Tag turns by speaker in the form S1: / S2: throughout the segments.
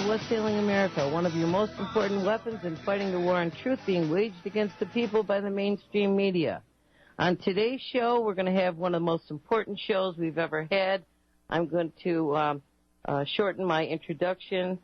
S1: to What's Ailing America, one of your most important weapons in fighting the war on truth being waged against the people by the mainstream media. On today's show, we're going to have one of the most important shows we've ever had. I'm going to shorten my introduction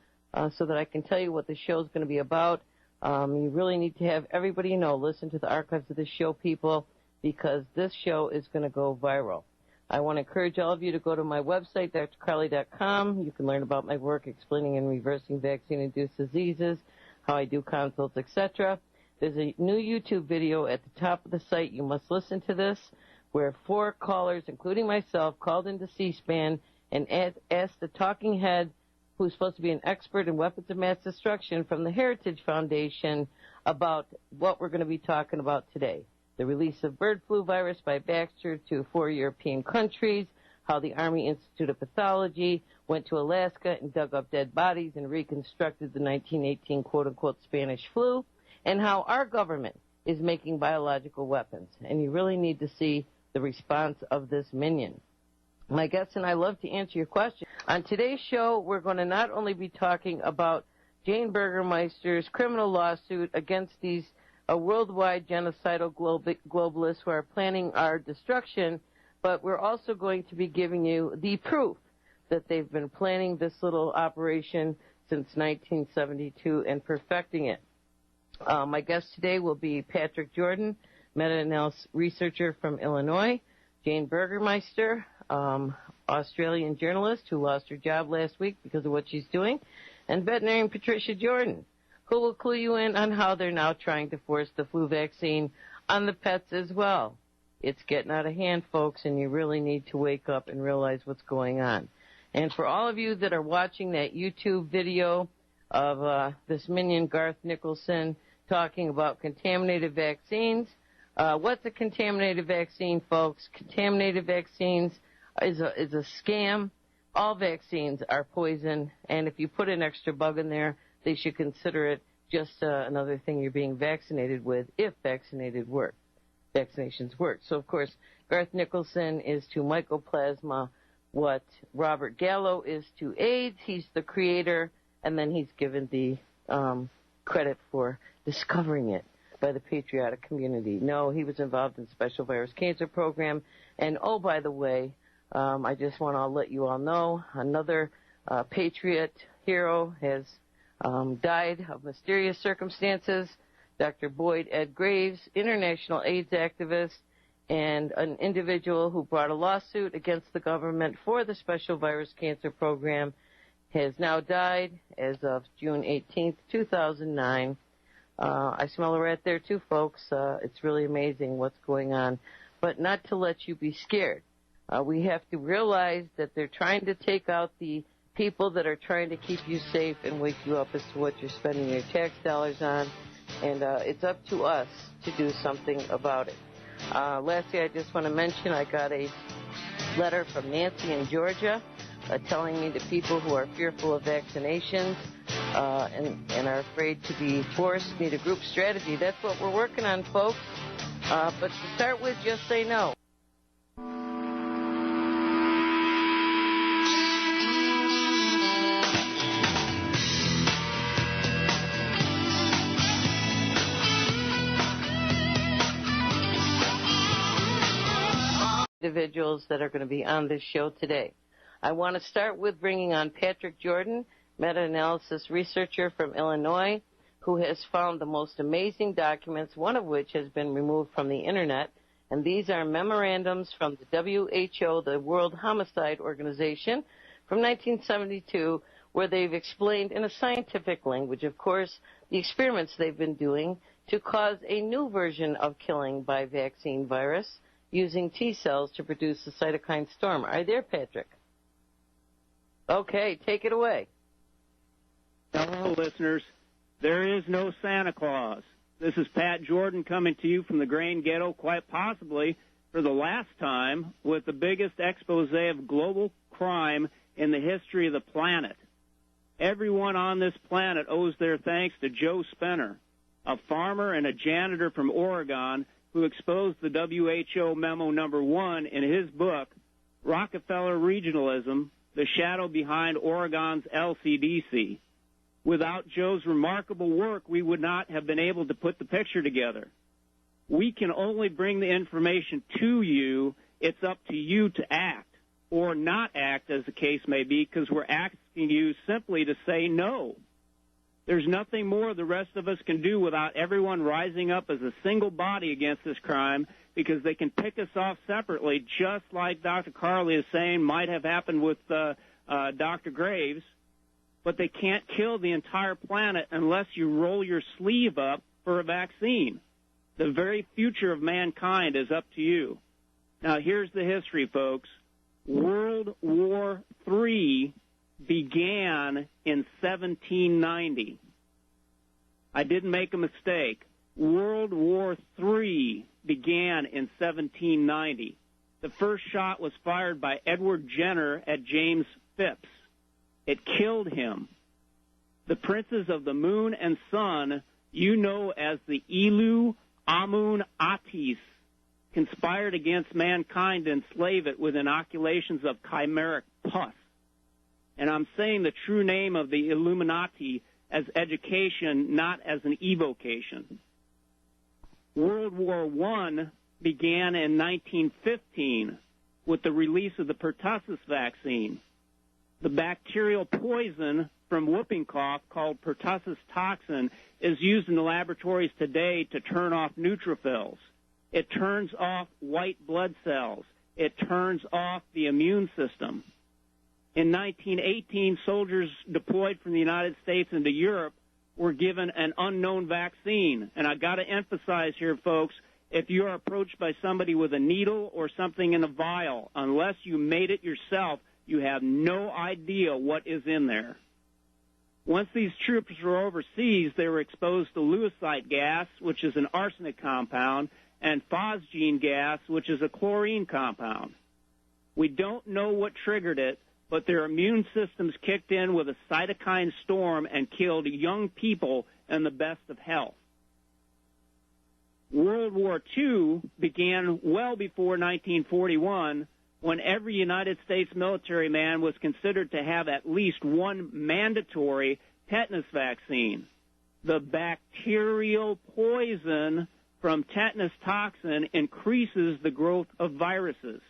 S1: so that I can tell you what the show is going to be about. You really need to have everybody you know listen to the archives of this show, people, because this show is going to go viral. I want to encourage all of you to go to my website, drcarley.com. You can learn about my work explaining and reversing vaccine-induced diseases, how I do consults, etc. There's a new YouTube video at the top of the site. You must listen to this, where 4 callers, including myself, called into C-SPAN and asked the talking head, who's supposed to be an expert in weapons of mass destruction from the Heritage Foundation, about what we're going to be talking about today. The release of bird flu virus by Baxter to 4 European countries, how the Army Institute of Pathology went to Alaska and dug up dead bodies and reconstructed the 1918 quote-unquote Spanish flu, and how our government is making biological weapons. And you really need to see the response of this minion. My guests and I love to answer your questions. On today's show, we're going to not only be talking about Jane Burgermeister's criminal lawsuit against these worldwide genocidal globalists who are planning our destruction, but we're also going to be giving you the proof that they've been planning this little operation since 1972 and perfecting it. My guest today will be Patrick Jordan, meta-analysis researcher from Illinois, Jane Burgermeister, Australian journalist who lost her job last week because of what she's doing, and veterinarian Patricia Jordan, who will clue you in on how they're now trying to force the flu vaccine on the pets as well. It's getting out of hand, folks, and you really need to wake up and realize what's going on. And for all of you that are watching that YouTube video of this minion, Garth Nicholson, talking about contaminated vaccines, what's a contaminated vaccine, folks? Contaminated vaccines is a scam. All vaccines are poison, and if you put an extra bug in there, they should consider it just another thing you're being vaccinated with if vaccinations work. So, of course, Garth Nicholson is to mycoplasma what Robert Gallo is to AIDS. He's the creator, and then he's given the credit for discovering it by the patriotic community. No, he was involved in the Special Virus Cancer Program. And, oh, by the way, I just want to let you all know another patriot hero has died of mysterious circumstances. Dr. Boyd Ed Graves, international AIDS activist, and an individual who brought a lawsuit against the government for the Special Virus Cancer Program, has now died as of June 18th, 2009. I smell a rat there too, folks. It's really amazing what's going on. But not to let you be scared. We have to realize that they're trying to take out the people that are trying to keep you safe and wake you up as to what you're spending your tax dollars on, and it's up to us to do something about it. Lastly, I just want to mention I got a letter from Nancy in Georgia telling me the people who are fearful of vaccinations and are afraid to be forced need a group strategy. That's what we're working on, folks. But to start with, just say no. Individuals that are going to be on this show today. I want to start with bringing on Patrick Jordan, meta-analysis researcher from Illinois, who has found the most amazing documents, one of which has been removed from the Internet, and these are memorandums from the WHO, the World Homicide Organization, from 1972, where they've explained in a scientific language, of course, the experiments they've been doing to cause a new version of killing by vaccine virus, using T cells to produce the cytokine storm. Are you there, Patrick? Okay, take it away.
S2: Hello, listeners. There is no Santa Claus. This is Pat Jordan coming to you from the Grain Ghetto, quite possibly for the last time, with the biggest expose of global crime in the history of the planet. Everyone on this planet owes their thanks to Joe Spenner, a farmer and a janitor from Oregon, who exposed the WHO Memo Number 1 in his book, Rockefeller Regionalism, The Shadow Behind Oregon's LCDC. Without Joe's remarkable work, we would not have been able to put the picture together. We can only bring the information to you. It's up to you to act or not act, as the case may be, because we're asking you simply to say no. There's nothing more the rest of us can do without everyone rising up as a single body against this crime, because they can pick us off separately, just like Dr. Carley is saying might have happened with Dr. Graves, but they can't kill the entire planet unless you roll your sleeve up for a vaccine. The very future of mankind is up to you. Now, here's the history, folks. World War III began in 1790. I didn't make a mistake. World War III began in 1790. The first shot was fired by Edward Jenner at James Phipps. It killed him. The princes of the moon and sun, you know as the Ilu Amun Atis, conspired against mankind to enslave it with inoculations of chimeric pus. And I'm saying the true name of the Illuminati as education, not as an evocation. World War I began in 1915 with the release of the pertussis vaccine. The bacterial poison from whooping cough called pertussis toxin is used in the laboratories today to turn off neutrophils. It turns off white blood cells. It turns off the immune system. In 1918, soldiers deployed from the United States into Europe were given an unknown vaccine. And I've got to emphasize here, folks, if you are approached by somebody with a needle or something in a vial, unless you made it yourself, you have no idea what is in there. Once these troops were overseas, they were exposed to lewisite gas, which is an arsenic compound, and phosgene gas, which is a chlorine compound. We don't know what triggered it, but their immune systems kicked in with a cytokine storm and killed young people in the best of health. World War II began well before 1941, when every United States military man was considered to have at least one mandatory tetanus vaccine. The bacterial poison from tetanus toxin increases the growth of viruses.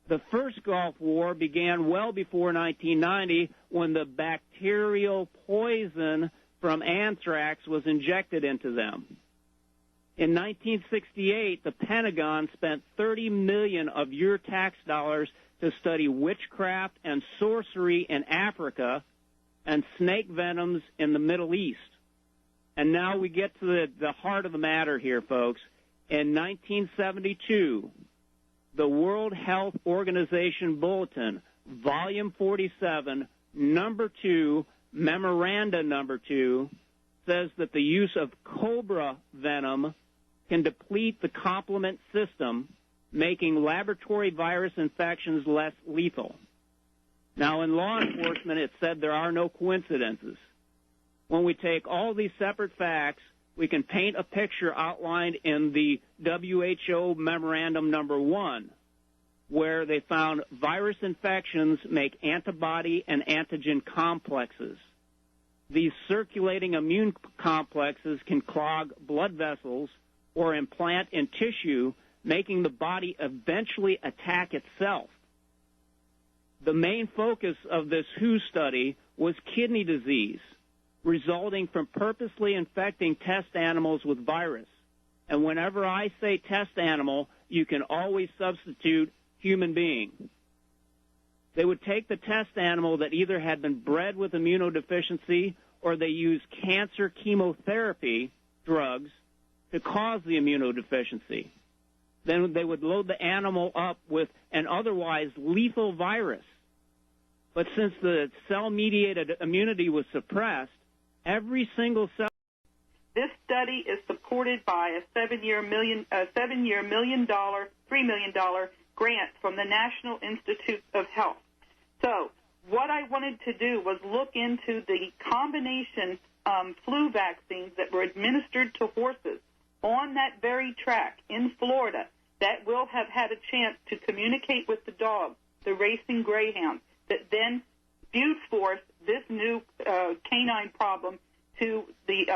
S2: The first Gulf War began well before 1990, when the bacterial poison from anthrax was injected into them. In 1968, the Pentagon spent $30 million of your tax dollars to study witchcraft and sorcery in Africa and snake venoms in the Middle East. And now we get to the heart of the matter here, folks. In 1972, the World Health Organization Bulletin, Volume 47, Number 2, Memoranda Number 2, says that the use of cobra venom can deplete the complement system, making laboratory virus infections less lethal. Now, in law enforcement, it said there are no coincidences. When we take all these separate facts, we can paint a picture outlined in the WHO Memorandum Number 1, where they found virus infections make antibody and antigen complexes. These circulating immune complexes can clog blood vessels or implant in tissue, making the body eventually attack itself. The main focus of this WHO study was kidney disease, resulting from purposely infecting test animals with virus. And whenever I say test animal, you can always substitute human being. They would take the test animal that either had been bred with immunodeficiency or they used cancer chemotherapy drugs to cause the immunodeficiency. Then they would load the animal up with an otherwise lethal virus. But since the cell-mediated immunity was suppressed, every single cell...
S3: This study is supported by a $3 million grant from the National Institutes of Health. So what I wanted to do was look into the combination flu vaccines that were administered to horses on that very track in Florida that will have had a chance to communicate with the dogs, the racing greyhounds, that then spewed forth this new canine problem to the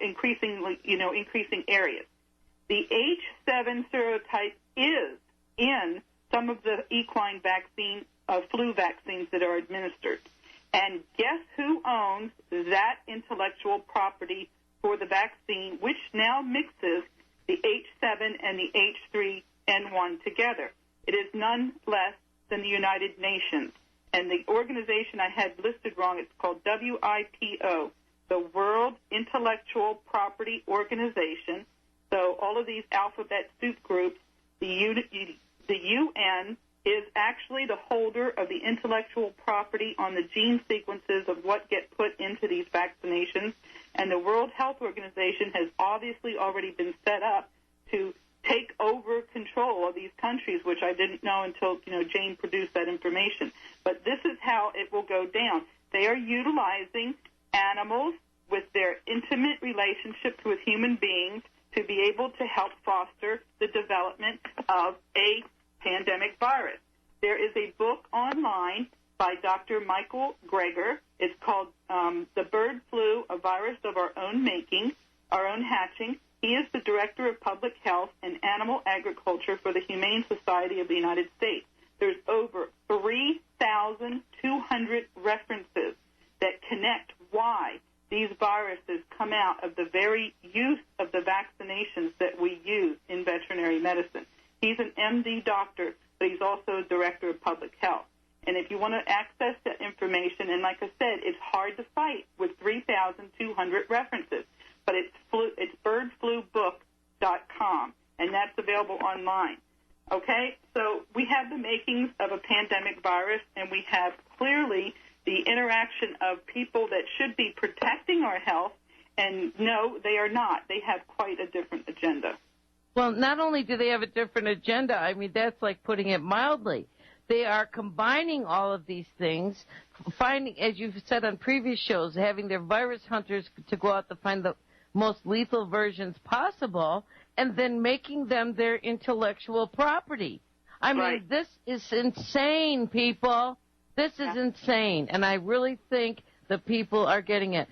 S3: increasing areas. The H7 serotype is in some of the equine vaccine, flu vaccines that are administered. And guess who owns that intellectual property for the vaccine, which now mixes the H7 and the H3N1 together? It is none less than the United Nations. And the organization I had listed wrong, it's called WIPO, the World Intellectual Property Organization. So all of these alphabet soup groups, the UN is actually the holder of the intellectual property on the gene sequences of what get put into these vaccinations. And the World Health Organization has obviously already been set up to take over control of these countries, which I didn't know until, Jane produced that information. But this is how it will go down. They are utilizing animals with their intimate relationships with human beings to be able to help foster the development of a pandemic virus. There is a book online by Dr. Michael Greger. It's called The Bird Flu, a Virus of Our Own Making, Our Own Hatching. He is the Director of Public Health and Animal Agriculture for the Humane Society of the United States. There's over 3,200 references that connect why these viruses come out of the very use of the vaccinations that we use in veterinary medicine. He's an MD doctor, but he's also a Director of Public Health. And if you want to access that information, and like I said, it's hard to fight with 3,200 references, but it's birdflubook.com, and that's available online. Okay, so we have the makings of a pandemic virus, and we have clearly the interaction of people that should be protecting our health, and no, they are not. They have quite a different agenda.
S1: Well, not only do they have a different agenda, I mean, that's like putting it mildly. They are combining all of these things, finding, as you've said on previous shows, having their virus hunters to go out to find the most lethal versions possible, and then making them their intellectual property. I mean, this is insane, people. This is insane, and I really think the people are getting it.